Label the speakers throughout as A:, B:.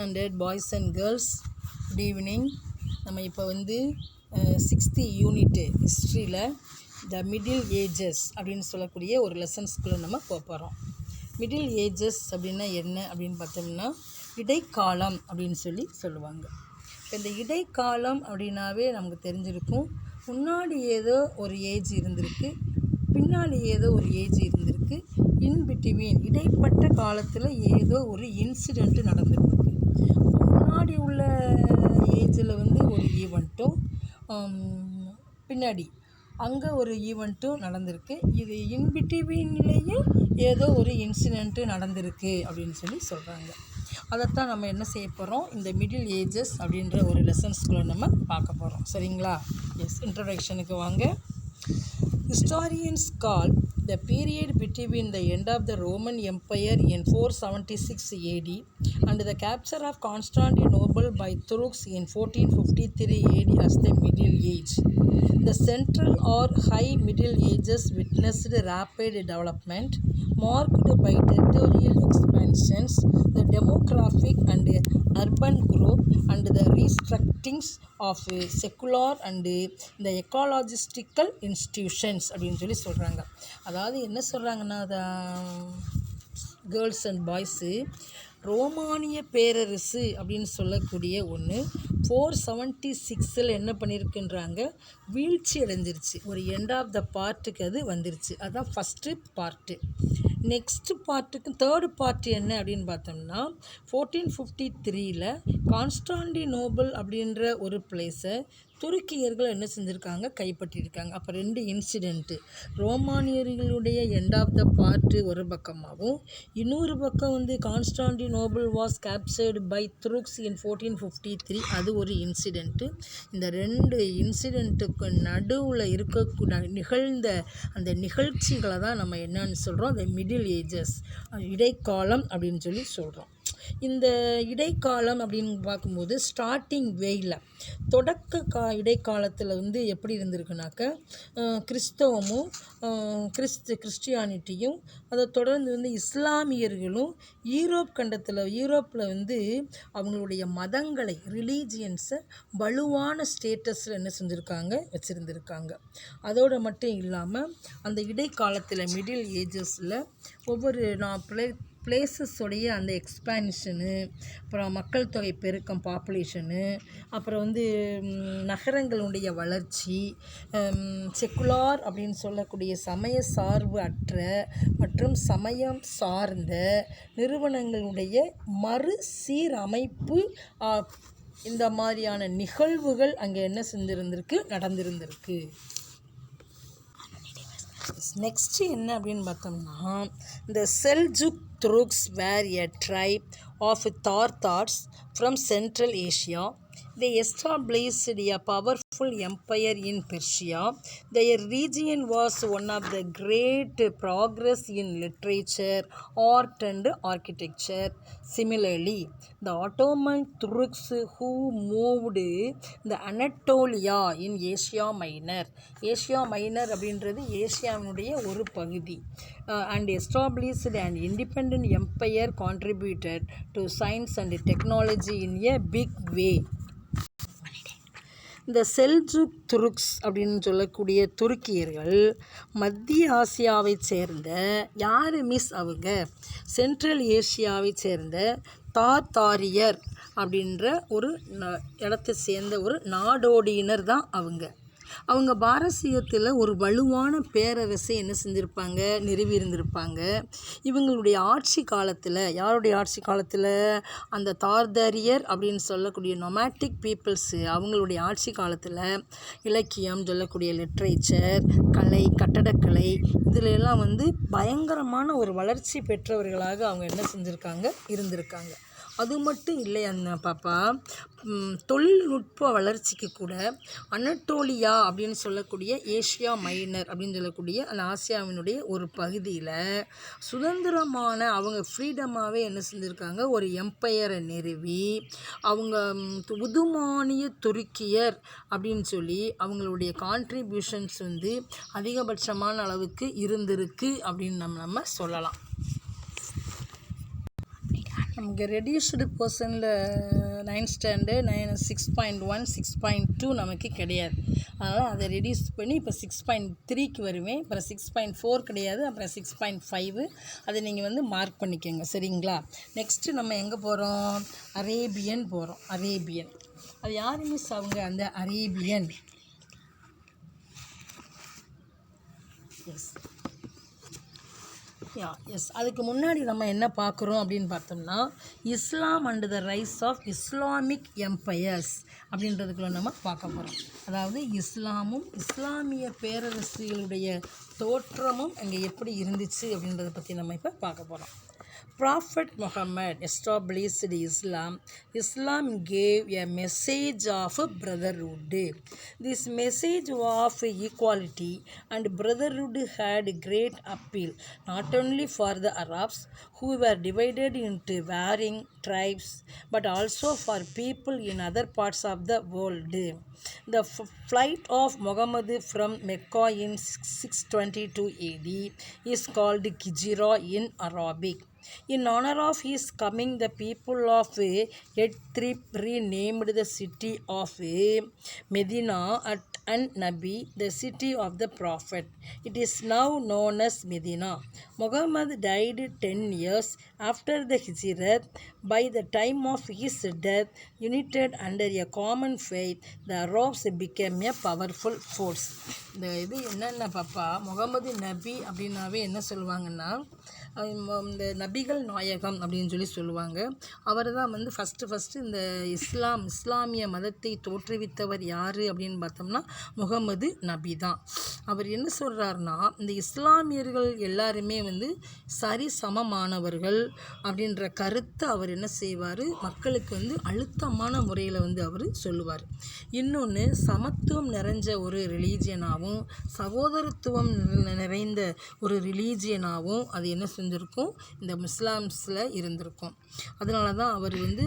A: standard boys and girls, good evening. நம்ம இப்போ வந்து 6th யூனிட் ஹிஸ்ட்ரியில் த மிடில் ஏஜஸ் அப்படின்னு சொல்லக்கூடிய ஒரு லெசன்ஸ்குள்ளே நம்ம போகிறோம். மிடில் ஏஜஸ் அப்படின்னா என்ன அப்படின்னு பார்த்தோம்னா இடைக்காலம் அப்படின்னு சொல்லுவாங்க. இப்போ இந்த இடைக்காலம் அப்படின்னாவே நமக்கு தெரிஞ்சிருக்கும், முன்னாடி ஏதோ ஒரு ஏஜ் இருந்திருக்கு, பின்னாடி ஏதோ ஒரு ஏஜ் இருந்திருக்கு, இன்பிட்வீன் இடைப்பட்ட காலத்தில் ஏதோ ஒரு இன்சிடெண்ட்டு நடந்திருக்கு. முன்னாடி உள்ள ஏஜில் வந்து ஒரு ஈவெண்ட்டும் பின்னாடி அங்கே ஒரு ஈவெண்ட்டும் நடந்திருக்கு. இது இன்பிட்வீன்லேயும் ஏதோ ஒரு இன்சிடெண்ட்டு நடந்திருக்கு அப்படின்னு சொல்கிறாங்க. அதைத்தான் நம்ம என்ன செய்ய போகிறோம், இந்த மிடில் ஏஜஸ் அப்படின்ற ஒரு லெசன்ஸ்குள்ளே நம்ம பார்க்க போகிறோம். சரிங்களா? எஸ், இன்ட்ரடக்ஷனுக்கு வாங்க. Historians call the period between the end of the Roman Empire in 476 AD and the capture of Constantinople by Turks in 1453 AD as the Middle Age. The Central or High Middle Ages witnessed rapid development marked by territorial expansions, the demographic and urban growth, and the restructurings of secular and the ecologistical institutions அப்படின்னு சொல்கிறாங்க. அதாவது என்ன சொல்கிறாங்கன்னா, girls and boys ரோமானிய பேரரசு அப்படின்னு சொல்லக்கூடிய ஒன்று 476 என்ன பண்ணியிருக்குன்றாங்க, வீழ்ச்சி அடைஞ்சிருச்சு. ஒரு எண்ட் ஆஃப் த பார்ட்டுக்கு அது வந்துருச்சு. அதுதான் ஃபஸ்ட்டு பார்ட்டு. நெக்ஸ்ட்டு பார்ட்டுக்கு தேர்டு பார்ட்டு என்ன அப்படின்னு பார்த்தோம்னா 1453 கான்ஸ்டாண்டினோபிள் அப்படின்ற ஒரு பிளேஸை துருக்கியர்கள் என்ன செஞ்சுருக்காங்க, கைப்பற்றியிருக்காங்க. அப்போ 2 இன்சிடெண்ட்டு, ரோமானியர்களுடைய எண்ட் ஆஃப் த பார்ட்டு ஒரு பக்கமாகவும், இன்னொரு பக்கம் வந்து Constantinople was captured by Turks in 1453, அது ஒரு இன்சிடெண்ட்டு. இந்த 2 இன்சிடெண்ட்டுக்கு நடுவில் நிகழ்ந்த அந்த நிகழ்ச்சிகளை தான் நம்ம என்னன்னு சொல்கிறோம், அந்த மிடில் ஏஜஸ், இடைக்காலம் அப்படின்னு சொல்கிறோம். இந்த இடைக்காலம் அப்படின்னு பார்க்கும்போது ஸ்டார்டிங் வேயில் தொடக்க இடைக்காலத்தில் வந்து எப்படி இருந்திருக்குனாக்க, கிறிஸ்தவமும் கிறிஸ்டியானிட்டியும் அதை தொடர்ந்து வந்து இஸ்லாமியர்களும் யூரோப்பில் வந்து அவங்களுடைய மதங்களை, ரிலீஜியன்ஸை வலுவான ஸ்டேட்டஸில் என்ன செஞ்சுருக்காங்க, வச்சுருந்துருக்காங்க. அதோடு மட்டும் இல்லாமல் அந்த இடைக்காலத்தில் மிடில் ஏஜஸில் ஒவ்வொரு பிளேசஸோடைய அந்த எக்ஸ்பேன்ஷனு, அப்புறம் மக்கள் தொகை பெருக்கம், பாப்புலேஷனு, அப்புறம் வந்து நகரங்களுடைய வளர்ச்சி, செக்குலார் அப்படின்னு சொல்லக்கூடிய சமய சார்பு அற்ற மற்றும் சமயம் சார்ந்த நிறுவனங்களுடைய மறுசீரமைப்பு, இந்த மாதிரியான நிகழ்வுகள் அங்கே என்ன நடந்திருந்திருக்கு. நெக்ஸ்ட்டு என்ன அப்படின்னு பார்த்தோம்னா, இந்த Seljuk Turks were a tribe of Tartars from central Asia. They established a powerful empire in Persia. Their region was one of the great progress in literature, art and architecture. Similarly, the Ottoman Turks who moved the Anatolia in Asia Minor. Asia Minor அப்படின்றது ஏசியாவினுடைய ஒரு பகுதி. And established an independent empire contributed to science and technology in a big way. இந்த Seljuk Turks அப்படின்னு சொல்லக்கூடிய துருக்கியர்கள் மத்திய ஆசியாவை சேர்ந்த அவங்க central ஏஷியாவை சேர்ந்த தார்தாரியர் அப்படின்ற ஒரு இடத்தை சேர்ந்த ஒரு நாடோடியினர் தான் அவங்க பாரசீகத்தில் ஒரு வலுவான பேரரசை என்ன செஞ்சுருப்பாங்க, நிறுவியிருந்திருப்பாங்க. இவங்களுடைய ஆட்சி காலத்தில், யாருடைய ஆட்சி காலத்தில், அந்த தார்தாரியர் அப்படின்னு சொல்லக்கூடிய நொமேட்டிக் பீப்புள்ஸு அவங்களுடைய ஆட்சி காலத்தில் இலக்கியம் சொல்லக்கூடிய லிட்ரேச்சர், கலை, கட்டடக்கலை, இதில் எல்லாம் வந்து பயங்கரமான ஒரு வளர்ச்சி பெற்றவர்களாக அவங்க என்ன இருந்திருக்காங்க. அது மட்டும் இல்லை பாப்பா, தொழில்நுட்ப வளர்ச்சிக்கு கூட அனட்டோலியா அப்படின்னு சொல்லக்கூடிய ஏஷியா மைனர் அப்படின்னு சொல்லக்கூடிய அந்த ஆசியாவினுடைய ஒரு பகுதியில் சுதந்திரமான அவங்க ஃப்ரீடமாகவே என்ன செஞ்சுருக்காங்க, ஒரு எம்பையரை நிறுவி அவங்க உதுமானிய துருக்கியர் அப்படின்னு சொல்லி அவங்களுடைய கான்ட்ரிபியூஷன்ஸ் வந்து அதிகபட்சமான அளவுக்கு இருந்திருக்கு அப்படின்னு நம்ம சொல்லலாம். நமக்கு ரெடியூஸ்டு பர்சனில் 9th ஸ்டாண்டர்ட் 6.1 6.2 நமக்கு கிடையாது. அதனால் அதை ரெடியூஸ் பண்ணி இப்போ 6.3க்கு வருவேன். அப்புறம் 6.4 கிடையாது, அப்புறம் 6.5. அதை நீங்கள் வந்து மார்க் பண்ணிக்கோங்க, சரிங்களா? நெக்ஸ்ட்டு நம்ம எங்கே போகிறோம்? அரேபியன் போகிறோம். அரேபியன் அது யார் மிஸ்? அவங்க அந்த அரேபியன். எஸ் அதுக்கு முன்னாடி நம்ம என்ன பார்க்குறோம் அப்படின்னு பார்த்தோம்னா, Islam and the rise of Islamic empires அப்படின்றதுக்குள்ள நம்ம பார்க்க போகிறோம். அதாவது இஸ்லாமும் இஸ்லாமிய பேரரசுகளுடைய தோற்றமும் அங்கே எப்படி இருந்துச்சு அப்படின்றத பற்றி நம்ம இப்போ பார்க்க போகிறோம். Prophet Muhammad established Islam. Islam gave a message of brotherhood. This message of equality and brotherhood had great appeal not only for the Arabs who were divided into varying tribes, but also for people in other parts of the world. The flight of Muhammad from Mecca in 622 AD is called Hijra in Arabic. In honor of his coming, the people of Yathrib renamed the city of Medina at an-Nabi, the city of the Prophet. It is now known as Medina. Muhammad died 10 years after the Hijrat. By the time of his death, united under a common faith, the Arabs became a powerful force. இந்த இது என்னென்ன பாப்பா, முகமது நபி அப்படின்னாவே என்ன சொல்லுவாங்கன்னா, இந்த நபிகள் நாயகம் அப்படின்னு சொல்லி சொல்லுவாங்க. அவர் தான் வந்து ஃபஸ்ட்டு இந்த இஸ்லாமிய மதத்தை தோற்றுவித்தவர் யார் அப்படின்னு பார்த்தோம்னா முகமது நபி தான். அவர் என்ன சொல்கிறாருன்னா, இந்த இஸ்லாமியர்கள் எல்லாருமே வந்து சரி சமமானவர்கள் அப்படின்ற கருத்தை அவர் என்ன செய்வார், மக்களுக்கு வந்து அழுத்தமான முறையில் வந்து அவர் சொல்லுவார். இன்னொன்று, சமத்துவம் நிறைஞ்ச ஒரு ரிலீஜியனாகவும் சகோதரத்துவம் நிறைந்த ஒரு ரிலீஜியனாகவும் அது என்ன செஞ்சுருக்கும், இந்த முஸ்லிம்ஸில் இருந்திருக்கும். அதனால தான் அவர் வந்து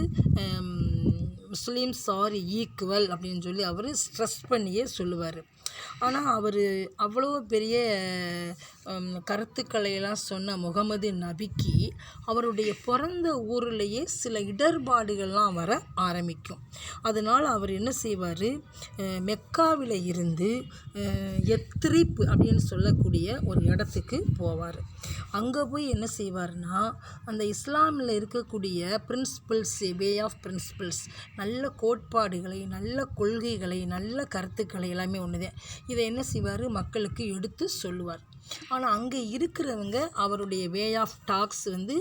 A: முஸ்லீம்ஸ் ஆர் ஈக்குவல் அப்படின்னு சொல்லி அவர் ஸ்ட்ரெஸ் பண்ணியே சொல்லுவார். ஆனால் அவர் அவ்வளோ பெரிய கருத்துக்களையெல்லாம் சொன்ன முகமது நபிக்கு அவருடைய பிறந்த ஊரிலேயே சில இடர்பாடுகள்லாம் வர ஆரம்பிக்கும். அதனால் அவர் என்ன செய்வார், மெக்காவில் இருந்து யத்ரிப் அப்படின்னு சொல்லக்கூடிய ஒரு இடத்துக்கு போவார். அங்கே போய் என்ன செய்வார்னா, அந்த இஸ்லாமில் இருக்கக்கூடிய பிரின்சிபிள்ஸ், வே ஆஃப் பிரின்சிபிள்ஸ், நல்ல கோட்பாடுகளை, நல்ல கொள்கைகளை, நல்ல கருத்துக்களை எல்லாமே ஒன்றுதான். இதை என்ன செய்வார், மக்களுக்கு எடுத்து சொல்லுவார். ஆனால் அங்கே இருக்கிறவங்க அவருடைய வே ஆஃப் டாக்ஸ் வந்து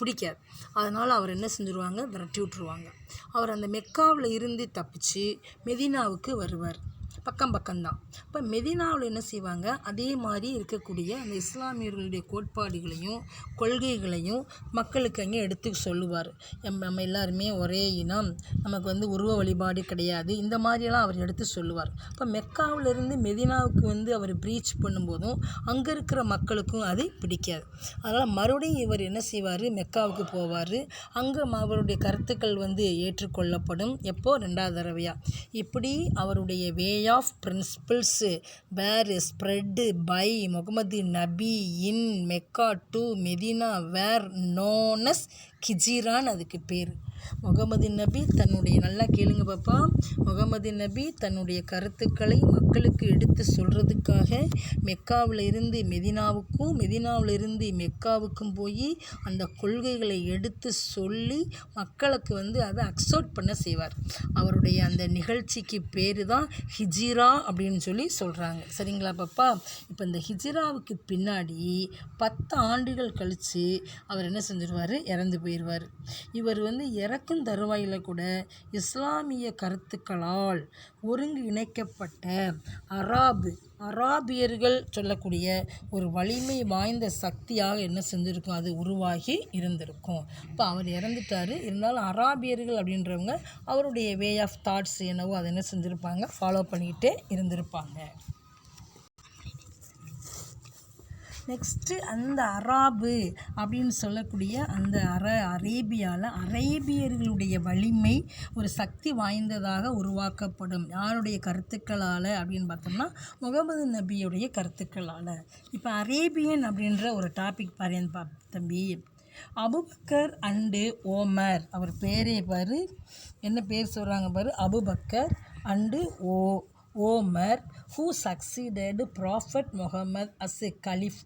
A: பிடிக்காது. அதனால் அவர் என்ன செஞ்சுருவாங்க, விரட்டி விட்ருவாங்க. அவர் அந்த மெக்காவில் இருந்து தப்பிச்சு மெதினாவுக்கு வருவார். பக்கம்தான். இப்போ மெதினாவில் என்ன செய்வாங்க, அதே மாதிரி இருக்கக்கூடிய அந்த இஸ்லாமியர்களுடைய கோட்பாடுகளையும் கொள்கைகளையும் மக்களுக்கு அங்கே எடுத்து சொல்லுவார். நம்ம எல்லாருமே ஒரே இனம், நமக்கு வந்து உருவ வழிபாடு கிடையாது, இந்த மாதிரியெல்லாம் அவர் எடுத்து சொல்லுவார். இப்போ மெக்காவிலிருந்து மெதினாவுக்கு வந்து அவர் ப்ரீச் பண்ணும்போதும் அங்கே இருக்கிற மக்களுக்கும் அது பிடிக்காது. அதனால் மறுபடியும் இவர் என்ன செய்வார், மெக்காவுக்கு போவார். அங்கே அவருடைய கருத்துக்கள் வந்து ஏற்றுக்கொள்ளப்படும். எப்போ, 2வது தடவையாக. இப்படி அவருடைய way of principles were spread by Muhammad Nabi in Mecca to Medina were known as ஹிஜ்ரான்னு அதுக்கு பேர். முகமது நபி தன்னுடைய, நல்லா கேளுங்க பாப்பா, முகமது நபி தன்னுடைய கருத்துக்களை மக்களுக்கு எடுத்து சொல்கிறதுக்காக மெக்காவில் இருந்து மெதினாவுக்கும் மெதினாவில் இருந்து மெக்காவுக்கும் போய் அந்த கொள்கைகளை எடுத்து சொல்லி மக்களுக்கு வந்து அதை அக்செப்ட் பண்ண செய்வார். அவருடைய அந்த நிகழ்ச்சிக்கு பேர் தான் ஹிஜ்ரா அப்படின்னு சொல்லி சொல்கிறாங்க. சரிங்களா பாப்பா? இப்போ இந்த ஹிஜ்ராவுக்கு பின்னாடி 10 ஆண்டுகள் கழித்து அவர் என்ன செஞ்சிருவார், இறந்து போயிடுவார். இவர் வந்து இறக்கும் தருவாயில் கூட இஸ்லாமிய கருத்துக்களால் ஒருங்கு இணைக்கப்பட்ட அராபியர்கள் சொல்லக்கூடிய ஒரு வலிமை வாய்ந்த சக்தியாக என்ன செஞ்சுருக்கும், அது உருவாகி இருந்திருக்கும். இப்போ அவர் இறந்துட்டார். இருந்தாலும் அராபியர்கள் அப்படின்றவங்க அவருடைய வே ஆஃப் தாட்ஸ் என்னவோ அதை என்ன செஞ்சுருப்பாங்க, ஃபாலோ பண்ணிக்கிட்டே இருந்திருப்பாங்க. நெக்ஸ்ட்டு அந்த அராபு அப்படின்னு சொல்லக்கூடிய அந்த அரேபியாவில் அரேபியர்களுடைய வலிமை ஒரு சக்தி வாய்ந்ததாக உருவாக்கப்படும். யாருடைய கருத்துக்களால் அப்படின்னு பார்த்தோம்னா முகமது நபியுடைய கருத்துக்களால். இப்போ அரேபியன் அப்படின்ற ஒரு டாபிக் பாருங்க தம்பி. அபுபக்கர் அண்டு ஓமர், அவர் பேரே பாரு, என்ன பேர் சொல்கிறாங்க பாரு, Abu Bakr and Omar, who succeeded Prophet Muhammad as a caliph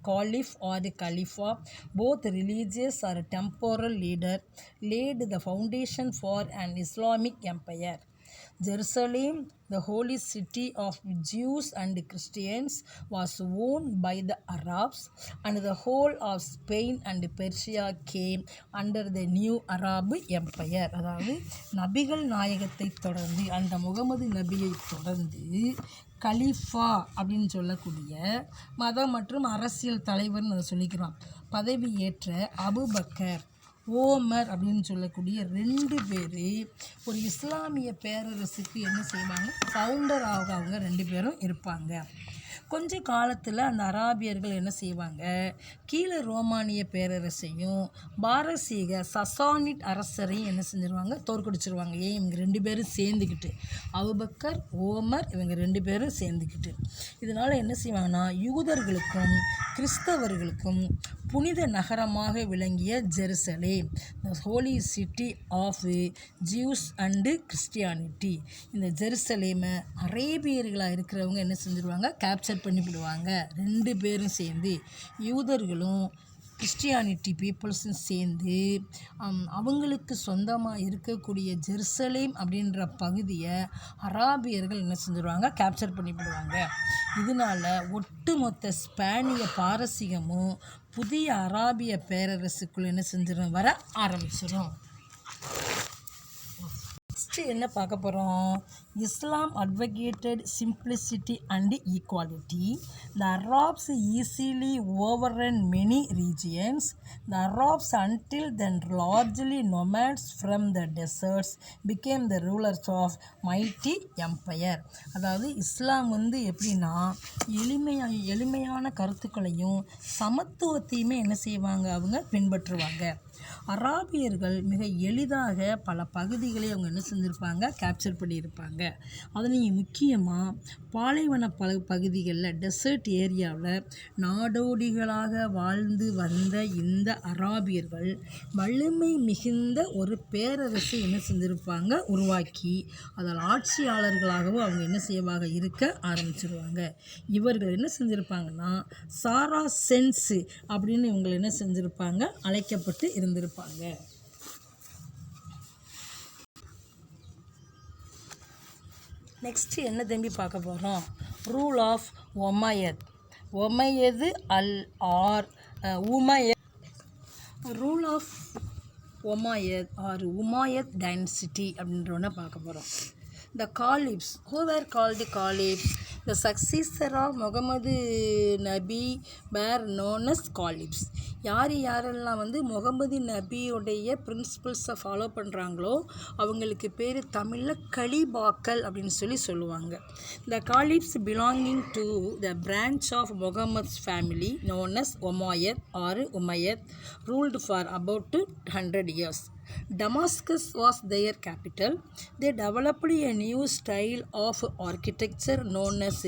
A: or the Khalifa, both religious or temporal leader, laid the foundation for an Islamic empire. Jerusalem, the holy city of Jews and Christians, was owned by the Arabs, and the whole of Spain and Persia came under the new Arab Empire. அதாவது நபிகள் நாயகத்தை தொடர்ந்து அந்த முகமது நபியை தொடர்ந்து கலீஃபா அப்படின்னு சொல்லக்கூடிய மதம் மற்றும் அரசியல் தலைவர்னு அதை சொல்லிக்கிறோம். பதவியேற்ற அபுபக்கர், ஓமர் அப்படின்னு சொல்லக்கூடிய 2 பேர் ஒரு இஸ்லாமிய பேரரசுக்கு என்ன செய்வாங்க, ஃபவுண்டராக அவங்க 2 பேரும் இருப்பாங்க. கொஞ்ச காலத்தில் அந்த அராபியர்கள் என்ன செய்வாங்க, கீழே ரோமானிய பேரரசையும் பாரசீக சசானிட் அரசரையும் என்ன செஞ்சிருவாங்க, தோற்கடிச்சிருவாங்க. இவங்க 2 பேரும் சேர்ந்துக்கிட்டு, அபுபக்கர் ஓமர் இவங்க 2 பேரும் சேர்ந்துக்கிட்டு. இதனால் என்ன செய்வாங்கன்னா, யூதர்களுக்கும் கிறிஸ்தவர்களுக்கும் புனித நகரமாக விளங்கிய Jerusalem, the holy city of Jews and Christianity, இந்த ஜெருசலேமை அரேபியர்களாக இருக்கிறவங்க என்ன செஞ்சுருவாங்க, கேப்சர் பண்ணிவிடுவாங்க. 2 பேரும் சேர்ந்து, யூதர்களும் கிறிஸ்டியானிட்டி பீப்புள்ஸும் சேர்ந்து அவங்களுக்கு சொந்தமாக இருக்கக்கூடிய ஜெருசலேம் அப்படின்ற பகுதியை அராபியர்கள் என்ன செஞ்சுருவாங்க, கேப்சர் பண்ணிவிடுவாங்க. இதனால் ஒட்டுமொத்த ஸ்பானிய பாரசீகமும் புதிய அராபிய பேரரசுக்குள்ள என்ன செஞ்சிடும், வர ஆரம்பிச்சிடும். நெக்ஸ்ட்டு என்ன பார்க்க போகிறோம், இஸ்லாம் advocated simplicity and equality. The Arabs easily overran many regions. The Arabs, until then largely nomads from the deserts, became the rulers of mighty empire. அதாவது இஸ்லாம் எப்படின்னா எளிமையான கருத்துக்களையும் சமத்துவத்தையுமே என்ன செய்வாங்க, அவங்க பின்பற்றுவாங்க. அராபியர்கள் மிக எளிதாக பல பகுதிகளை அவங்க என்ன செஞ்சுருப்பாங்க, கேப்சர் பண்ணியிருப்பாங்க. அதுலேயும் முக்கியமாக பாலைவன பகுதிகளில் டெசர்ட் ஏரியாவில் நாடோடிகளாக வாழ்ந்து வந்த இந்த அராபியர்கள் வலிமை மிகுந்த ஒரு பேரரசை என்ன செஞ்சுருப்பாங்க, உருவாக்கி அதில் ஆட்சியாளர்களாகவும் அவங்க என்ன செய்வாங்க, இருக்க ஆரம்பிச்சிருவாங்க. இவர்கள் என்ன செஞ்சுருப்பாங்கன்னா சாராசென்ஸு அப்படின்னு இவங்களை என்ன செஞ்சுருப்பாங்க, அழைக்கப்பட்டு இருந்திருப்பாங்க. நெக்ஸ்ட்டு என்ன தம்பி பார்க்க போகிறோம், ரூல் ஆஃப் ஒமையத். ஒமையது அல் or Umayyad, rule of Umayyad or Umayyad dynasty அப்படின்றவனை பார்க்க போகிறோம். The Caliphs, who were called the Caliphs, the successor of Muhammad Nabi were known as Caliphs. யாரெல்லாம் முகமது நபியுடைய பிரின்சிபல்ஸை ஃபாலோ பண்ணுறாங்களோ அவங்களுக்கு பேர் தமிழில் கலிபாக்கள் அப்படின்னு சொல்லுவாங்க. The Caliphs belonging to the branch of Muhammad's family known as Umayyad or Umayyad ruled for about 100 years. Damascus was their capital. They developed a new style of architecture known as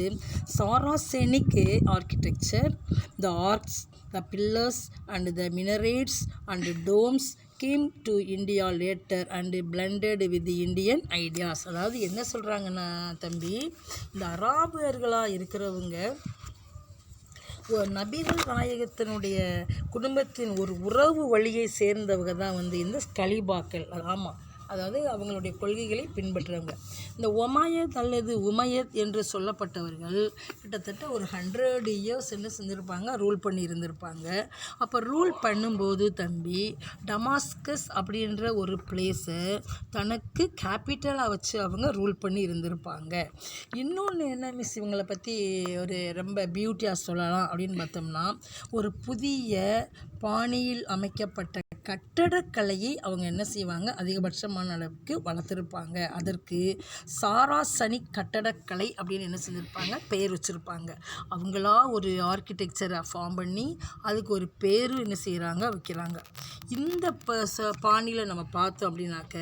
A: Saracenic architecture. The arcs, the pillars and the minarets and domes came to India later and blended with the Indian ideas. அதாவது என்ன சொல்கிறாங்கன்னா தம்பி, இந்த அராபியர்களாக இருக்கிறவங்க நபிகள் நாயகத்தினுடைய குடும்பத்தின் ஒரு உறவு வழியை சேர்ந்தவங்க தான் இந்த கலிபாக்கள். ஆமாம், அதாவது அவங்களுடைய கொள்கைகளை பின்பற்றுறவங்க. இந்த ஒமாயத் அல்லது உமையத் என்று சொல்லப்பட்டவர்கள் கிட்டத்தட்ட ஒரு 100 இயர்ஸ் என்ன செஞ்சுருப்பாங்க, ரூல் பண்ணி இருந்திருப்பாங்க. அப்போ ரூல் பண்ணும்போது தம்பி டமாஸ்கஸ் அப்படின்ற ஒரு பிளேஸை தனக்கு கேபிட்டலாக வச்சு அவங்க ரூல் பண்ணி இருந்திருப்பாங்க. இன்னொன்று என்ன மிஸ் இவங்களை பற்றி ஒரு ரொம்ப பியூட்டியாக சொல்லலாம் அப்படின்னு பார்த்தோம்னா, ஒரு புதிய பாணியில் அமைக்கப்பட்ட கட்டடக்கலையை அவங்க என்ன செய்வாங்க, அதிகபட்சமான அளவுக்கு வளர்த்துருப்பாங்க. அதற்கு சாராசனிக் கட்டடக்கலை அப்படின்னு என்ன செஞ்சுருப்பாங்க, பெயர் வச்சுருப்பாங்க. அவங்களா ஒரு ஆர்கிடெக்சரை ஃபார்ம் பண்ணி அதுக்கு ஒரு பேர் என்ன செய்கிறாங்க, வைக்கிறாங்க. இந்த பாணியில் நம்ம பார்த்தோம் அப்படின்னாக்க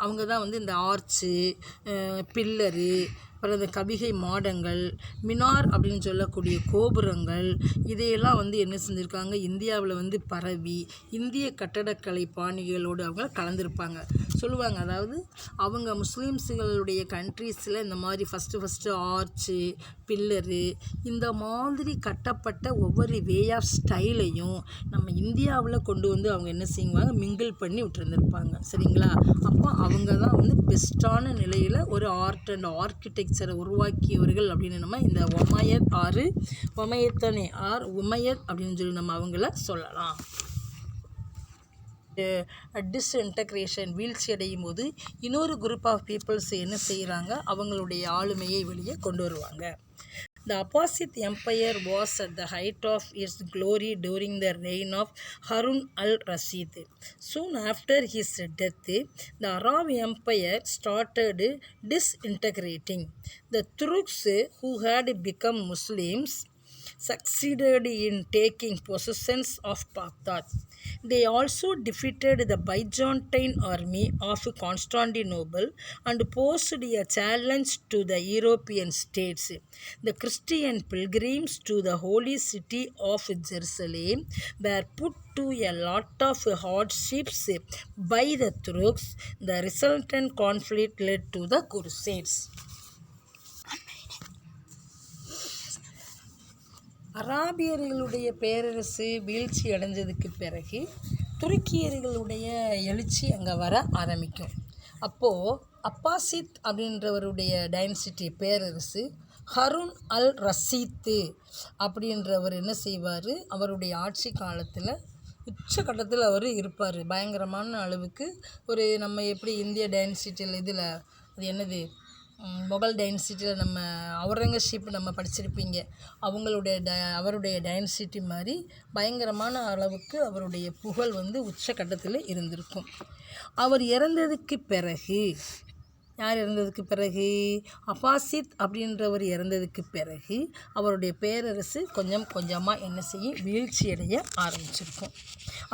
A: அவங்க தான் இந்த ஆர்ச்சு, பில்லரு, அப்புறம் இந்த கவிகை மாடங்கள், மினார் அப்படின்னு சொல்லக்கூடிய கோபுரங்கள், இதையெல்லாம் வந்து என்ன செஞ்சுருக்காங்க, இந்தியாவில் வந்து பரவி இந்திய கட்டடக்கலை பாணிகளோடு அவங்க கலந்துருப்பாங்க சொல்லுவாங்க. அதாவது அவங்க முஸ்லீம்ஸுகளுடைய கண்ட்ரீஸில் இந்த மாதிரி ஃபஸ்ட்டு ஆர்ச்சு, பில்லரு, இந்த மாதிரி கட்டப்பட்ட ஒவ்வொரு வே ஆஃப் ஸ்டைலையும் நம்ம இந்தியாவில் கொண்டு வந்து அவங்க என்ன செய்வாங்க, மிங்கிள் பண்ணி விட்டுருந்துருப்பாங்க. சரிங்களா? அப்போ அவங்க தான் வந்து பெஸ்ட்டான நிலையில் ஒரு ஆர்ட் அண்ட் ஆர்கிடெக்சரை உருவாக்கியவர்கள் அப்படின்னு நம்ம இந்த உமையத் அப்படின்னு சொல்லி நம்ம அவங்கள சொல்லலாம். டிஸ்இன்டக்ரேஷன் வீழ்ச்சி அடையும் போது இன்னொரு குரூப் ஆஃப் பீப்புள்ஸ் என்ன செய்கிறாங்க, அவங்களுடைய ஆளுமையை வெளியே கொண்டு வருவாங்க. The Abbasid Empire was at the height of its glory during the reign of Harun al-Rashid. Soon after his death, the Arab Empire started disintegrating. The Turks, who had become Muslims, succeeded in taking possession of Baghdad. They also defeated the Byzantine army of Constantinople and posed a challenge to the European states. The Christian pilgrims to the holy city of Jerusalem were put to a lot of hardships by the Turks. The resultant conflict led to the Crusades. அராபியர்களுடைய பேரரசு வீழ்ச்சி அடைஞ்சதுக்கு பிறகு துருக்கியர்களுடைய எழுச்சி அங்கே வர ஆரம்பிக்கும். அப்போது அப்பாசித் அப்படின்றவருடைய dynasty பேரரசு Harun அல் ரஷீத் அப்படின்றவர் என்ன செய்வார், அவருடைய ஆட்சி காலத்தில் உச்சக்கட்டத்தில் அவர் இருப்பார். பயங்கரமான அளவுக்கு ஒரு நம்ம எப்படி இந்திய டைனசிட்டியில் இதில் அது என்னது மொகல் டைனசிட்டியில் நம்ம அவுரங்கசீப் நம்ம படிச்சிருப்பீங்க. அவருடைய டைனசிட்டி மாதிரி பயங்கரமான அளவுக்கு அவருடைய புகழ் வந்து உச்சக்கட்டத்தில் இருந்திருக்கும். அவர் இறந்ததுக்கு பிறகு அப்பாசித் அப்படின்றவர் இறந்ததுக்கு பிறகு அவருடைய பேரரசு கொஞ்சம் கொஞ்சமாக என்ன செய்யும், வீழ்ச்சியடைய ஆரம்பிச்சிருக்கும்.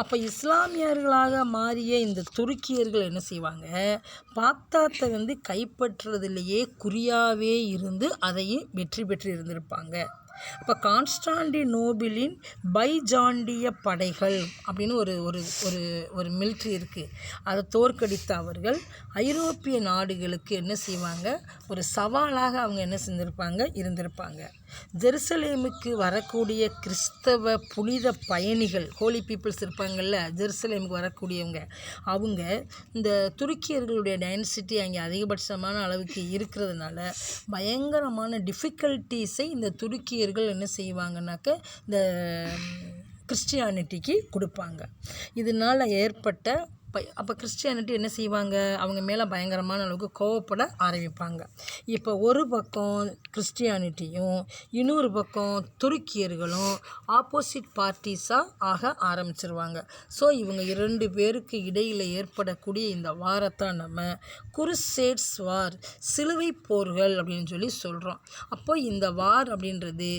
A: அப்போ இஸ்லாமியர்களாக மாறிய இந்த துருக்கியர்கள் என்ன செய்வாங்க, பாக்தாத்தை வந்து கைப்பற்றுறதுலேயே குறியாகவே இருந்து அதையும் வெற்றி பெற்று இருந்திருப்பாங்க. இப்போ கான்ஸ்டாண்டினோபிளின் பைஜாண்டிய படைகள் அப்படின்னு ஒரு ஒரு ஒரு ஒரு மிலிட்ரி இருக்குது. அதை தோற்கடித்த அவர்கள் ஐரோப்பிய நாடுகளுக்கு என்ன செய்வாங்க, ஒரு சவாலாக அவங்க என்ன இருந்திருப்பாங்க. ஜெருசலேமுக்கு வரக்கூடிய கிறிஸ்தவ புனித பயணிகள், ஹோலி பீப்புள்ஸ் இருப்பாங்கள்ல, ஜெருசலேமுக்கு வரக்கூடியவங்க, அவங்க இந்த துருக்கியர்களுடைய டைனசிட்டி அங்கே அதிகபட்சமான அளவுக்கு இருக்கிறதுனால பயங்கரமான டிஃபிகல்ட்டிஸை இந்த துருக்கியர்கள் என்ன செய்வாங்கன்னாக்க இந்த கிறிஸ்டியானிட்டிக்கு கொடுப்பாங்க. இதனால் ஏற்பட்ட அப்போ கிறிஸ்டியானிட்டி என்ன செய்வாங்க, அவங்க மேலே பயங்கரமான அளவுக்கு கோவப்பட ஆரம்பிப்பாங்க. இப்போ ஒரு பக்கம் கிறிஸ்டியானிட்டியும் இன்னொரு பக்கம் துருக்கியர்களும் ஆப்போசிட் பார்ட்டிஸாக ஆக ஆரம்பிச்சிருவாங்க. ஸோ இவங்க 2 பேருக்கு இடையில் ஏற்படக்கூடிய இந்த வாரத்தான் நம்ம குருசேட்ஸ் வார், சிலுவை போர்கள் அப்படின்னு சொல்லி சொல்கிறோம். அப்போ இந்த வார் அப்படின்றது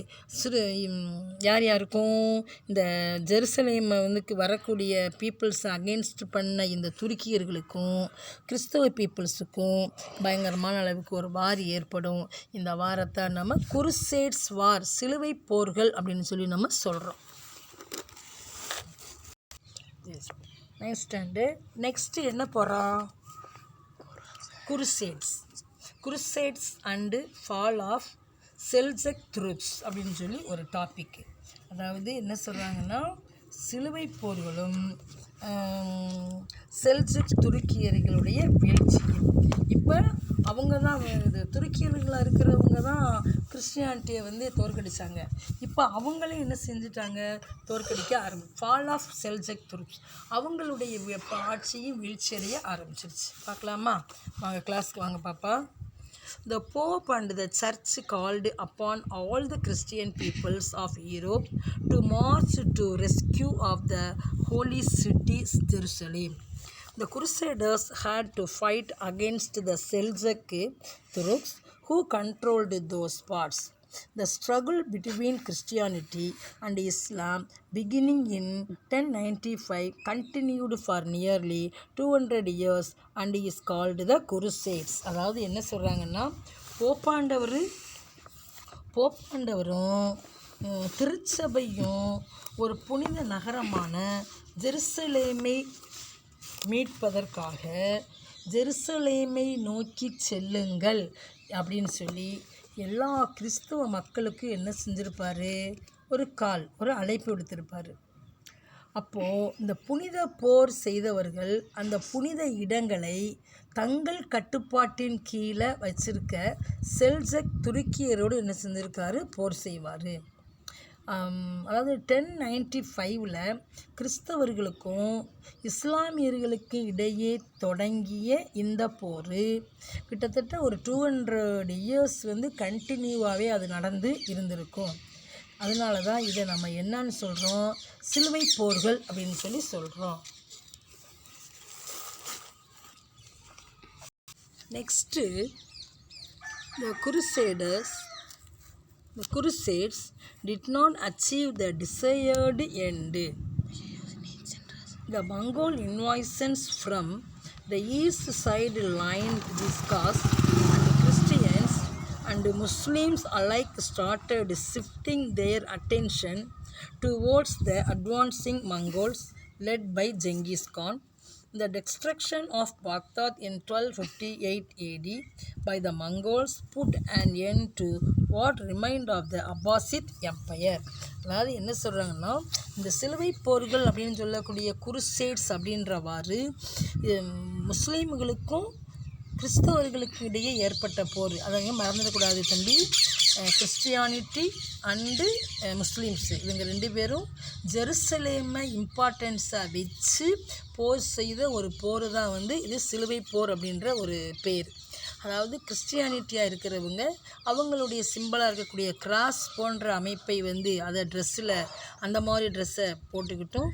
A: யாருக்கும், இந்த ஜெருசலேமை வந்து வரக்கூடிய பீப்புள்ஸை அகெயின்ஸ்ட் பண்ண இந்த துருக்கியர்களுக்கும் கிறிஸ்தவ பீப்புள்ஸுக்கும் பயங்கரமான அளவுக்கு ஒரு வார் ஏற்படும். இந்த வாரத்தை நம்ம குருசேட்ஸ் வார், சிலுவை போர்கள் அப்படின்னு சொல்லி நம்ம சொல்கிறோம். நெக்ஸ்ட்டு என்ன போகிறோம், குருசேட்ஸ் அண்டு ஃபால் ஆஃப் செல்ஜக் துருக்ஸ் அப்படின்னு சொல்லி ஒரு டாபிக். அதாவது என்ன சொல்கிறாங்கன்னா, சிலுவை போர்களும் செல்ஜுக் துருக்கியர்களுடைய வீழ்ச்சியும். இப்போ அவங்க தான் துருக்கியர்களாக இருக்கிறவங்க தான் கிறிஸ்டியானிட்டியை வந்து தோற்கடித்தாங்க. இப்போ அவங்களே என்ன செஞ்சுட்டாங்க, தோற்கடிக்க ஃபால் ஆஃப் செல்ஜக் துருக்ஸ், அவங்களுடைய ஆட்சியும் வீழ்ச்சியடைய ஆரம்பிச்சிருச்சு. பார்க்கலாமா, வாங்க கிளாஸ்க்கு வாங்க பாப்பா. The Pope and the Church called upon all the Christian peoples of Europe to march to rescue of the holy city Jerusalem. The Crusaders had to fight against the Seljuk Turks who controlled those parts. The struggle between Christianity and Islam, beginning in 1095, continued for nearly 200 years and is called the Crusades. அதாவது என்ன சொல்கிறாங்கன்னா, போப்பாண்டவரும் திருச்சபையும் ஒரு புனித நகரமான ஜெருசலேமை மீட்பதற்காக ஜெருசலேமை நோக்கி செல்லுங்கள் அப்படின்னு சொல்லி எல்லா கிறிஸ்துவ மக்களுக்கு என்ன செஞ்சுருப்பார், ஒரு அழைப்பு விடுத்திருப்பார். அப்போது இந்த புனித போர் செய்தவர்கள் அந்த புனித இடங்களை தங்கள் கட்டுப்பாட்டின் கீழே வச்சிருக்க செல்ஜக் துருக்கியரோடு என்ன செஞ்சுருக்காரு, போர் செய்வார். அதாவது 1095 கிறிஸ்தவர்களுக்கும் இஸ்லாமியர்களுக்கு இடையே தொடங்கிய இந்த போர் கிட்டத்தட்ட ஒரு 200 இயர்ஸ் கண்டினியூவாகவே அது நடந்து இருந்திருக்கும். அதனால தான் இதை நம்ம என்னன்னு சொல்கிறோம், சிலுவை போர்கள் அப்படின்னு சொல்லி சொல்கிறோம். Next the Crusades did not achieve the desired end. The Mongol invasions from the east side lined this cause, and Christians and Muslims alike started shifting their attention towards the advancing Mongols led by Genghis Khan. The destruction of Baghdad in 1258 AD by the Mongols put an end to what remained of the Abbasid Empire. அதாவது என்ன சொல்கிறாங்கன்னா, இந்த சிலுவை போர்கள் அப்படின்னு சொல்லக்கூடிய குருசேட்ஸ் அப்படின்றவாறு முஸ்லீம்களுக்கும் கிறிஸ்தவர்களுக்கு இடையே ஏற்பட்ட போர். அதை மறந்துடக்கூடாது தம்பி. கிறிஸ்டியானிட்டி அண்டு முஸ்லீம்ஸு இவங்க 2 பேரும் ஜெருசலேமை இம்பார்ட்டன்ஸாக வச்சு போர் செய்த ஒரு போர் தான் இது சிலுவை போர் அப்படின்ற ஒரு பேர். அதாவது கிறிஸ்டியானிட்டியாக இருக்கிறவங்க அவங்களுடைய சிம்பிளாக இருக்கக்கூடிய கிராஸ் போன்ற அமைப்பை அதை ட்ரெஸ்ஸில் அந்த மாதிரி ட்ரெஸ்ஸை போட்டுக்கிட்டும்,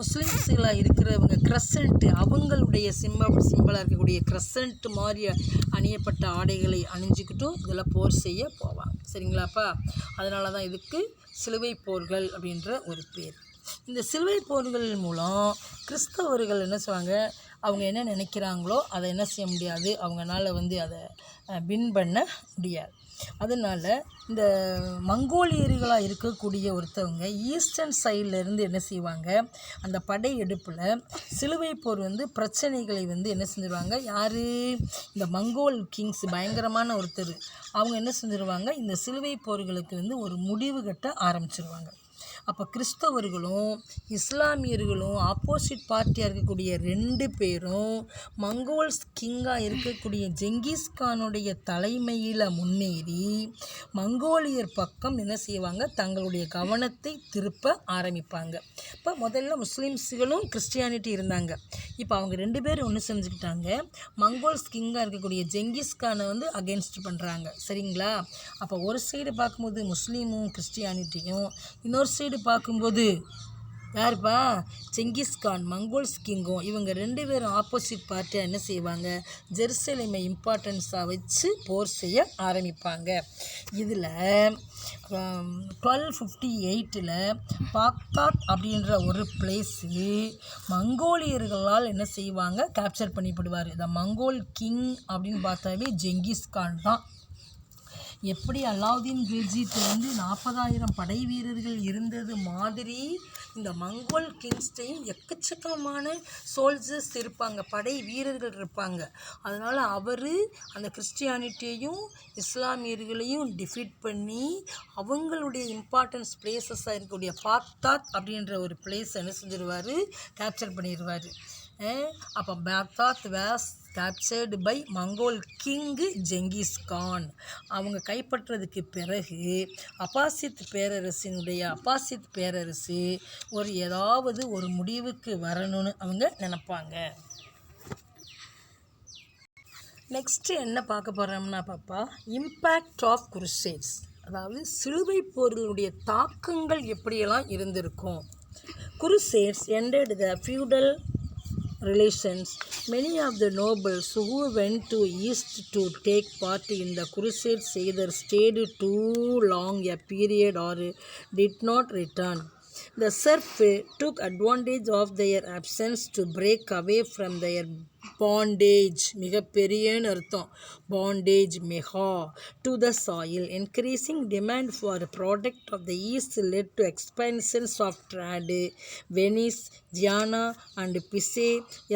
A: முஸ்லீம்ஸுகளாக இருக்கிறவங்க க்ரசன்ட்டு அவங்களுடைய சிம்பிளாக இருக்கக்கூடிய க்ரசன்ட் மாதிரி அணியப்பட்ட ஆடைகளை அணிஞ்சிக்கிட்டும் இதில் போர் செய்ய போவாங்க. சரிங்களாப்பா? அதனால தான் இதுக்கு சிலுவை போர்கள் அப்படின்ற ஒரு பேர். இந்த சிலுவை போர்கள் மூலம் கிறிஸ்தவர்கள் என்ன செய்வாங்க, அவங்க என்ன நினைக்கிறாங்களோ அதை என்ன செய்ய முடியாது, அவங்களால அதை வின் பண்ண முடியாது. அதனால் இந்த மங்கோலியர்களாக இருக்கக்கூடிய ஒருத்தவங்க ஈஸ்டர்ன் சைட்லேருந்து என்ன செய்வாங்க, அந்த படையெடுப்பில் சிலுவை போர் பிரச்சனைகளை என்ன செஞ்சுருவாங்க, யார், இந்த மங்கோல் கிங்ஸ் பயங்கரமான ஒருத்தர், அவங்க என்ன செஞ்சுருவாங்க, இந்த சிலுவை போர்களுக்கு ஒரு முடிவு கட்ட ஆரம்பிச்சிருவாங்க. அப்போ கிறிஸ்தவர்களும் இஸ்லாமியர்களும் ஆப்போசிட் பார்ட்டியாக இருக்கக்கூடிய 2 பேரும் மங்கோல்ஸ் கிங்காக இருக்கக்கூடிய ஜெங்கிஸ்கானுடைய தலைமையில் முன்னேறி மங்கோலியர் பக்கம் என்ன செய்வாங்க, தங்களுடைய கவனத்தை திருப்ப ஆரம்பிப்பாங்க. இப்போ முதல்ல முஸ்லீம்ஸுகளும் கிறிஸ்டியானிட்டி இருந்தாங்க. இப்போ அவங்க 2 பேரும் ஒன்று செஞ்சுக்கிட்டாங்க, மங்கோல்ஸ் கிங்காக இருக்கக்கூடிய ஜெங்கிஸ்கானை அகென்ஸ்ட் பண்ணுறாங்க. சரிங்களா? அப்போ ஒரு சைடு பார்க்கும்போது முஸ்லீமும் கிறிஸ்டியானிட்டியும், இன்னொரு சைடு பார்க்கும்போது யாருப்பா, செங்கிஸ்கான் மங்கோல்ஸ் கிங்கும், இவங்க 2 பேரும் ஆப்போசிட் பார்ட்டியாக என்ன செய்வாங்க, ஜெருசலேமை இம்பார்ட்டன்ஸாக வச்சு போர் செய்ய ஆரம்பிப்பாங்க. இதில் 1258 பாக்தாத் அப்படின்ற ஒரு பிளேஸு மங்கோலியர்களால் என்ன செய்வாங்க, கேப்சர் பண்ணிவிடுவார். இந்த மங்கோல் கிங் அப்படின்னு பார்த்தாவே ஜெங்கிஸ்கான் தான். எப்படி அலாவுதீன் கில்ஜிட்டு 40,000 படை வீரர்கள் இருந்தது மாதிரி இந்த மங்கோல் கிங்ஸ்டையும் எக்கச்சக்கமான சோல்ஜர்ஸ் இருப்பாங்க, படை வீரர்கள் இருப்பாங்க. அதனால் அவர் அந்த கிறிஸ்டியானிட்டியையும் இஸ்லாமியர்களையும் டிஃபீட் பண்ணி அவங்களுடைய இம்பார்ட்டன்ஸ் பிளேசஸாக இருக்கக்கூடிய பாக்தாத் அப்படின்ற ஒரு பிளேஸ் என்ன செஞ்சிருவார், கேப்சர் பண்ணிடுவார். அப்போ Baghdad was captured by Mongol king Genghis Khan. அவங்க கைப்பற்றதுக்கு பிறகு அப்பாசித் பேரரசு ஏதாவது ஒரு முடிவுக்கு வரணும்னு அவங்க நினைப்பாங்க. நெக்ஸ்ட்டு என்ன பார்க்க போகிறோம்னா பாப்பா, இம்பேக்ட் ஆஃப் குருசேட்ஸ், அதாவது சிலுவை போர்களுடைய தாக்கங்கள் எப்படியெல்லாம் இருந்திருக்கும். குருசேட்ஸ் ended the feudal relations. Many of the nobles who went to east to take part in the crusades either stayed too long a period or did not return. The serf took advantage of their absence to break away from their bondage, மிகப்பெரியன்னு அர்த்தம், bondage mega to the soil. Increasing demand for product of the east led to expansions of trade. Venice, Genoa and Pisa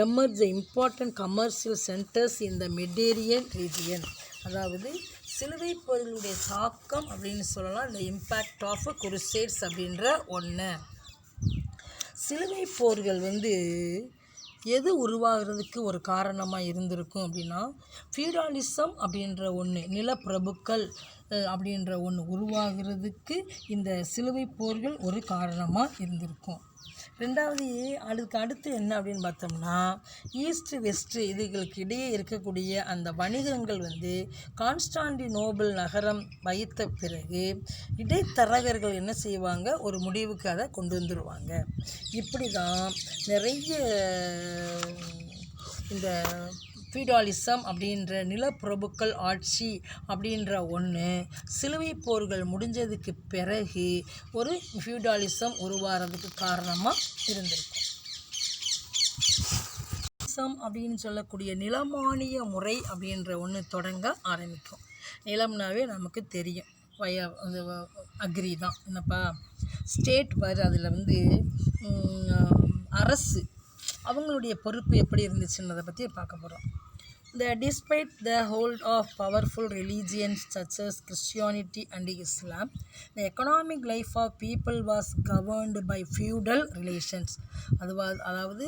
A: emerged important commercial centers in the Mediterranean region. அதாவது சிலுவை போர்களுடைய தாக்கம் அப்படின்னு சொல்லலாம், இந்த impact of குருசேட்ஸ் அப்படின்ற ஒன்று. சிலுவை போர்கள் எது உருவாகிறதுக்கு ஒரு காரணமாக இருந்திருக்கும் அப்படின்னா, ஃபியூடாலிசம் அப்படின்ற ஒன்று, நிலப்பிரபுக்கள் அப்படின்ற ஒன்று உருவாகிறதுக்கு இந்த சிலுவை போர்கள் ஒரு காரணமாக இருந்திருக்கும். ரெண்டாவது அதுக்கு அடுத்து என்ன அப்படின்னு பார்த்தோம்னா, ஈஸ்ட் வெஸ்ட்டு இதுகளுக்கு இடையே இருக்கக்கூடிய அந்த வணிகங்கள் கான்ஸ்டாண்டினோபிள் நகரம் வைத்த பிறகு இடைத்தரகர்கள் என்ன செய்வாங்க, ஒரு முடிவுக்கு அதை கொண்டு வந்துடுவாங்க. இப்படி தான் நிறைய இந்த ஃபியூடாலிசம் அப்படின்ற நிலப்பிரபுக்கள் ஆட்சி அப்படின்ற ஒன்று சிலுவை போர்கள் முடிஞ்சதுக்கு பிறகு ஒரு ஃபியூடாலிசம் உருவாகிறதுக்கு காரணமாக இருந்திருக்கும். அப்படின்னு சொல்லக்கூடிய நிலமானிய முறை அப்படின்ற ஒன்று தொடங்க ஆரம்பிக்கும். நிலம்னாவே நமக்கு தெரியும், அக்ரி தான் என்னப்பா, ஸ்டேட் வர அதில் அரசு அவங்களுடைய பொறுப்பு எப்படி இருந்துச்சுன்றதை பற்றி பார்க்க போகிறோம். Despite the hold of powerful religions such as Christianity and Islam, the economic life of people was governed by feudal relations. அதாவது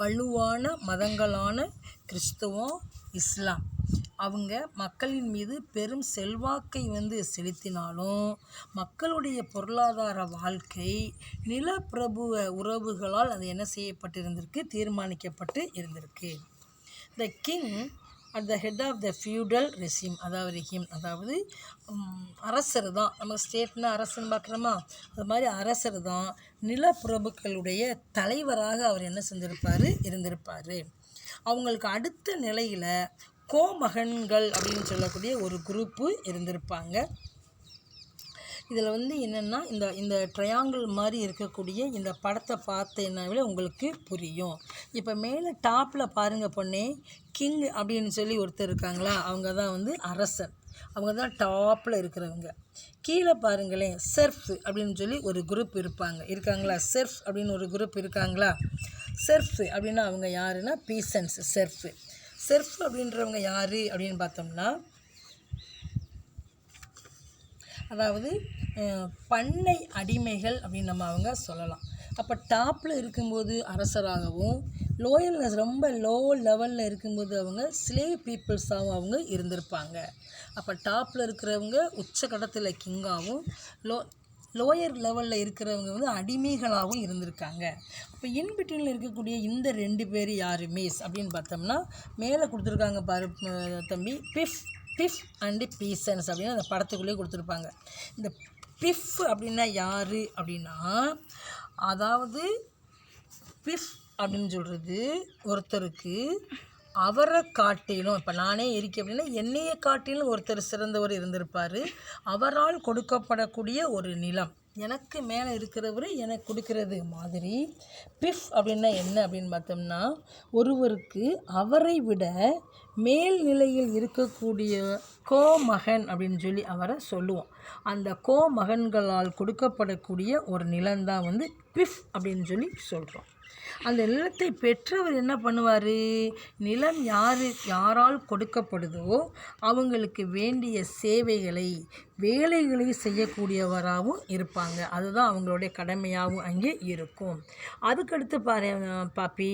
A: வலுவான மதங்களான கிறிஸ்துவம், இஸ்லாம் அவங்க மக்களின் மீது பெரும் செல்வாக்கை செலுத்தினாலும் மக்களுடைய பொருளாதார வாழ்க்கை நிலப்பிரபுவ உறவுகளால் அது என்ன செய்யப்பட்டிருந்திருக்கு, தீர்மானிக்கப்பட்டு இருந்திருக்கு. The king at the head of the feudal regime, அதாவது அரசர் தான், நம்ம ஸ்டேட்னா அரசன் பார்க்குறோமா, அது மாதிரி அரசர் தான் நிலப்பிரபுக்களுடைய தலைவராக அவர் என்ன செஞ்சிருப்பார், இருந்திருப்பார். அவங்களுக்கு அடுத்த நிலையில் கோமகன்கள் அப்படின்னு சொல்லக்கூடிய ஒரு குரூப்பு இருந்திருப்பாங்க. இதில் என்னென்னா இந்த ட்ரையாங்கிள் மாதிரி இருக்கக்கூடிய இந்த படத்தை பார்த்தீங்கன்னாவே உங்களுக்கு புரியும். இப்போ மேலே டாப்பில் பாருங்கள் பொண்ணே, கிங் அப்படின்னு சொல்லி ஒருத்தர் இருக்காங்களா, அவங்க தான் அரசன், அவங்க தான் டாப்பில் இருக்கிறவங்க. கீழே பாருங்களேன், செர்ஃப் அப்படின்னு சொல்லி ஒரு குரூப் இருக்காங்களா, செர்ஃப் அப்படின்னு ஒரு குரூப் இருக்காங்களா. செர்ஃப் அப்படின்னா அவங்க யாருன்னா பீசன்ஸ். செர்ஃப் அப்படின்றவங்க யார் அப்படின்னு பார்த்தோம்னா, அதாவது பண்ணை அடிமைகள் அப்படின்னு நம்ம அவங்க சொல்லலாம். அப்போ டாப்பில் இருக்கும்போது அரசராகவும், லோயரில் ரொம்ப லோ லெவலில் இருக்கும்போது அவங்க ஸ்லேவ் பீப்புள்ஸாகவும் அவங்க இருந்திருப்பாங்க. அப்போ டாப்பில் இருக்கிறவங்க உச்சகட்டத்தில் கிங்காகவும், லோயர் லெவலில் இருக்கிறவங்க அடிமைகளாகவும் இருந்திருக்காங்க. அப்போ இன்பிட்வீனில் இருக்கக்கூடிய இந்த 2 பேர் யார் மீஸ் அப்படின்னு பார்த்தோம்னா, மேலே கொடுத்துருக்காங்க பாரு தம்பி, பிஃப் அண்டு பீசன்ஸ் அப்படின்னு அந்த படத்துக்குள்ளேயே கொடுத்துருப்பாங்க. இந்த பிஃப் அப்படின்னா யார் அப்படின்னா, அதாவது பிஃப் அப்படின்னு சொல்கிறது ஒருத்தருக்கு அவரை காட்டிலும், இப்போ நானே இருக்கேன் அப்படின்னா என்னையை காட்டிலும் ஒருத்தர் சிறந்தவர் இருந்திருப்பார். அவரால் கொடுக்கப்படக்கூடிய ஒரு நிலம், எனக்கு மேலே இருக்கிறவர் எனக்கு கொடுக்கறது மாதிரி. பிஃப் அப்படின்னா என்ன அப்படின்னு பார்த்தோம்னா, ஒருவருக்கு அவரை விட மேல் நிலையில் இருக்கக்கூடிய கோமகன் அப்படின்னு சொல்லி அவரை சொல்லுவோம். அந்த கோமகன்களால் கொடுக்கப்படக்கூடிய ஒரு நிலம்தான் பிஃப் அப்படின்னு சொல்லி சொல்கிறோம். அந்த நிலத்தை பெற்றவர் என்ன பண்ணுவார், நிலம் யாரால் கொடுக்கப்படுதோ அவங்களுக்கு வேண்டிய சேவைகளை வேலைகளை செய்யக்கூடியவராகவும் இருப்பாங்க. அதுதான் அவங்களுடைய கடமையாகவும் அங்கே இருக்கும். அதுக்கடுத்து பாப்பி,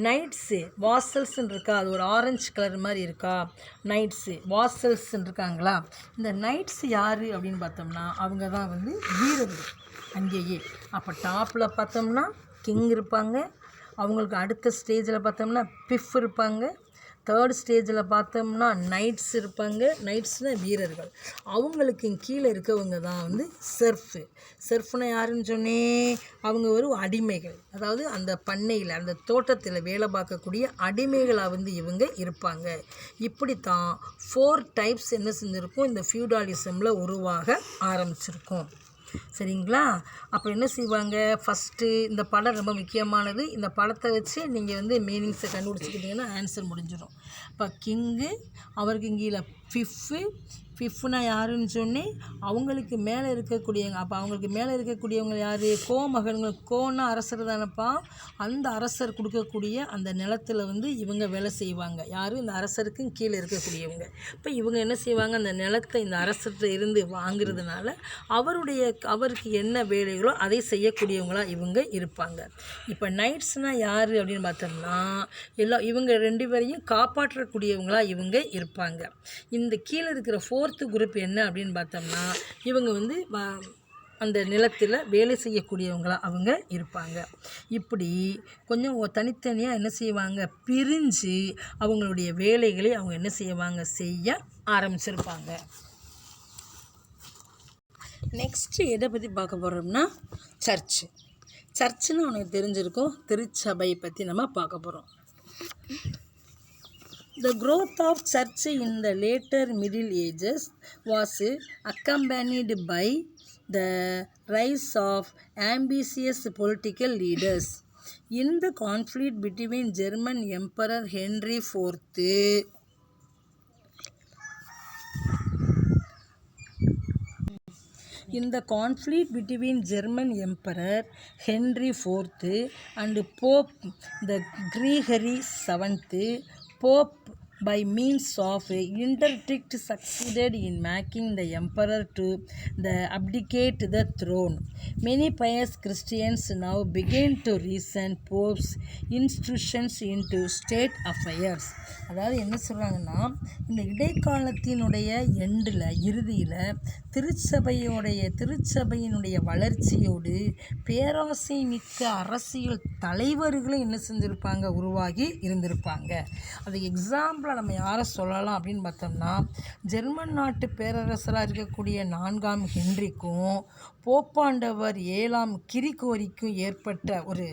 A: நைட்ஸு வாசல்ஸ்ன்னு இருக்கா, அது ஒரு ஆரஞ்சு கலர் மாதிரி இருக்கா, நைட்ஸு வாசல்ஸ்ன்னு இருக்காங்களா. இந்த நைட்ஸ் யார் அப்படின்னு பார்த்தோம்னா, அவங்க தான் வீரர்கள் அங்கேயே. அப்போ டாப்பில் பார்த்தோம்னா கிங் இருப்பாங்க, அவங்களுக்கு அடுத்த ஸ்டேஜில் பார்த்தோம்னா பிஃப் இருப்பாங்க, தேர்ட் ஸ்டேஜில் பார்த்தோம்னா நைட்ஸ் இருப்பாங்க. நைட்ஸ்னால் வீரர்கள். அவங்களுக்கு கீழே இருக்கவங்க தான் செர்ஃப்னா யாருன்னு சொன்னேன், அவங்க ஒரு அடிமைகள், அதாவது அந்த பண்ணையில் அந்த தோட்டத்தில் வேலை பார்க்கக்கூடிய அடிமைகளாக இவங்க இருப்பாங்க. இப்படித்தான் 4 டைப்ஸ் என்ன செஞ்சுருக்கும், இந்த ஃபியூடாலிசமில் உருவாக ஆரம்பிச்சிருக்கும். சரிங்களா? அப்போ என்ன செய்வாங்க, ஃபஸ்ட்டு இந்த படம் ரொம்ப முக்கியமானது. இந்த படத்தை வச்சு நீங்கள் வந்து மீனிங்ஸை கண்டுபிடிச்சிக்கிட்டிங்கன்னா ஆன்சர் முடிஞ்சிடும். இப்போ கிங்கு, அவருக்கு கீழே ஃபிஃப்னா யாருன்னு சொன்னேன், அவங்களுக்கு மேலே இருக்கக்கூடியவங்க. அப்போ அவங்களுக்கு மேலே இருக்கக்கூடியவங்க யார்? கோமகன்கள். கோன்னா அரசர் தானப்பா. அந்த அரசர் கொடுக்கக்கூடிய அந்த நிலத்தில் வந்து இவங்க வேலை செய்வாங்க. யார்? இந்த அரசருக்கும் கீழே இருக்கக்கூடியவங்க. இப்போ இவங்க என்ன செய்வாங்க, அந்த நிலத்தை இந்த அரசர்கிட்ட இருந்து வாங்குறதுனால அவருக்கு என்ன வேலைகளோ அதை செய்யக்கூடியவங்களாக இவங்க இருப்பாங்க. இப்போ நைட்ஸ்னால் யார் அப்படின்னு பார்த்தோம்னா, இவங்க 2 பேரையும் காப்பாற்றக்கூடியவங்களாக இவங்க இருப்பாங்க. இந்த கீழே இருக்கிற 4th குரூப் என்ன அப்படின்னு பார்த்தோம்னா, இவங்க வந்து அந்த நிலத்தில் வேலை செய்யக்கூடியவங்களாக அவங்க இருப்பாங்க. இப்படி கொஞ்சம் தனித்தனியாக என்ன செய்வாங்க, பிரிஞ்சு அவங்களுடைய வேலைகளை அவங்க என்ன செய்ய ஆரம்பிச்சிருப்பாங்க. நெக்ஸ்ட்டு எதை பற்றி பார்க்க போகிறோம்னா, சர்ச்சுன்னு உனக்கு தெரிஞ்சிருக்கும். திருச்சபை பற்றி நம்ம பார்க்க போகிறோம். The growth of church in the later Middle Ages was accompanied by the rise of ambitious political leaders. In the conflict between German Emperor Henry IV and Pope the Gregory VII, Pope by means of interdict succeeded in making the emperor to abdicate the throne. Many pious Christians now begin to reason Pope's intrusions into state affairs. அதாவது என்ன சொல்கிறாங்கன்னா, இந்த இடைக்காலத்தினுடைய இறுதியில் திருச்சபையினுடைய வளர்ச்சியோடு பேராசை மிக்க அரசியல் தலைவர்களும் என்ன செஞ்சுருப்பாங்க, உருவாகி இருந்திருப்பாங்க. அது எக்ஸாம்பிளாக நம்ம யாரை சொல்லலாம் அப்படின்னு பார்த்தோம்னா, ஜெர்மன் நாட்டு பேரரசராக இருக்கக்கூடிய 4ஆம் ஹென்ரிக்கும் போப்பாண்டவர் 7ஆம் கிரிகோரிக்கும் ஏற்பட்ட ஒரு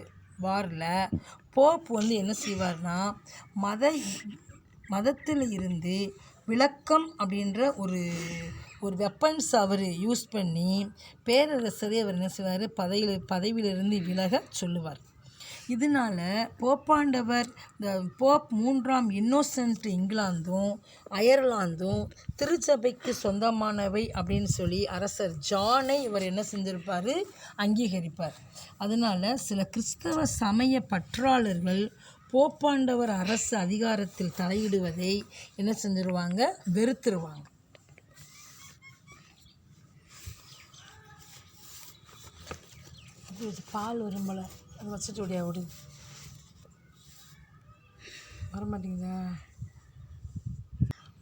A: வாரில் போப் வந்து என்ன செய்வார்னா, மதத்தில் இருந்து விளக்கம் அப்படின்ற ஒரு வெப்பன்ஸ் அவர் யூஸ் பண்ணி பேரரசரை அவர் என்ன செய்வார், பதவியிலிருந்து விலக சொல்லுவார். இதனால் போப்பாண்டவர் போப் 3ஆம் இன்னோசன்ட் இங்கிலாந்தும் அயர்லாந்தும் திருச்சபைக்கு சொந்தமானவை அப்படின்னு சொல்லி அரசர் ஜானை இவர் என்ன செஞ்சிருப்பார், அங்கீகரிப்பார். அதனால் சில கிறிஸ்தவ சமய பற்றாளர்கள் போப்பாண்டவர் அரசு அதிகாரத்தில் தலையிடுவதை என்ன செஞ்சிருவாங்க, வெறுத்துருவாங்க. பால் வரும்போல அது வச்சுட்டு ஓடியா வரமாட்டேங்குதா?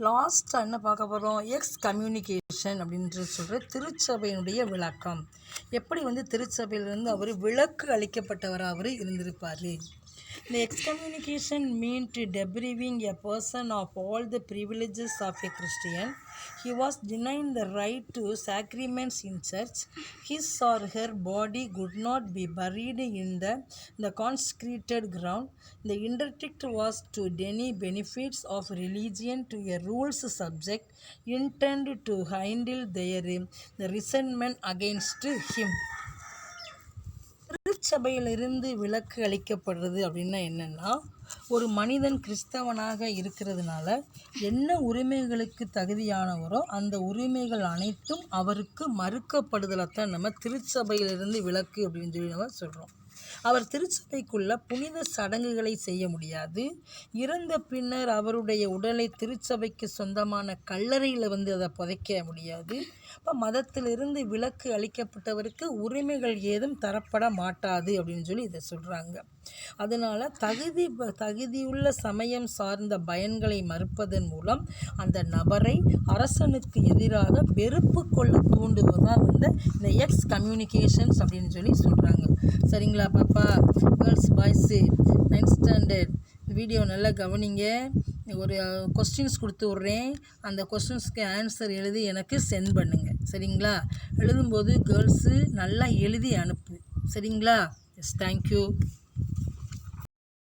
A: லாஸ்ட்டாக என்ன பார்க்க போகிறோம், எக்ஸ்கம்யூனிகேஷன் அப்படின்ட்டு சொல்கிற திருச்சபையினுடைய விளக்கம். எப்படி வந்து திருச்சபையிலிருந்து அவர் விலக்கு அளிக்கப்பட்டவராக அவர் இருந்திருப்பார். The excommunication meant depriving a person of all the privileges of a Christian. He was denied the right to sacraments in church. His or her body could not be buried in the consecrated ground. The interdict was to deny benefits of religion to a rules subject, intended to handle the resentment against him. திருச்சபையிலிருந்து விலக்கு அளிக்கப்படுறது அப்படின்னா என்னென்னா, ஒரு மனிதன் கிறிஸ்தவனாக இருக்கிறதுனால என்ன உரிமைகளுக்கு தகுதியானவரோ அந்த உரிமைகள் அனைத்தும் அவருக்கு மறுக்கப்படுதலைத்தான் நம்ம திருச்சபையிலிருந்து விலக்கு அப்படின்னு சொல்லி நம்ம சொல்கிறோம். அவர் திருச்சபைக்குள்ள புனித சடங்குகளை செய்ய முடியாது. இறந்த பின்னர் அவருடைய உடலை திருச்சபைக்கு சொந்தமான கல்லறையில் வந்து அதை புதைக்க முடியாது. இப்போ மதத்திலிருந்து விலக்கு அளிக்கப்பட்டவருக்கு உரிமைகள் ஏதும் தரப்பட மாட்டாது அப்படின்னு சொல்லி இதை சொல்கிறாங்க. அதனால் தகுதியுள்ள சமயம் சார்ந்த பயன்களை மறுப்பதன் மூலம் அந்த நபரை அரசனுக்கு எதிராக வெறுப்பு கொள்ள தூண்டுவதாக வந்து இந்த எக்ஸ்கம்யூனிகேஷன்ஸ் அப்படின்னு சொல்லி சொல்கிறாங்க. சரிங்களா பாப்பா? Girls boys 9th standard video நல்லா கவனிங்க. ஒரு கொஸ்டின்ஸ் கொடுத்து விட்றேன், அந்த கொஸ்டின்ஸ்க்கு ஆன்சர் எழுதி எனக்கு சென்ட் பண்ணுங்கள். சரிங்களா? எழுதும்போது கேர்ள்ஸு நல்லா எழுதி அனுப்பு. சரிங்களா? Yes, thank you.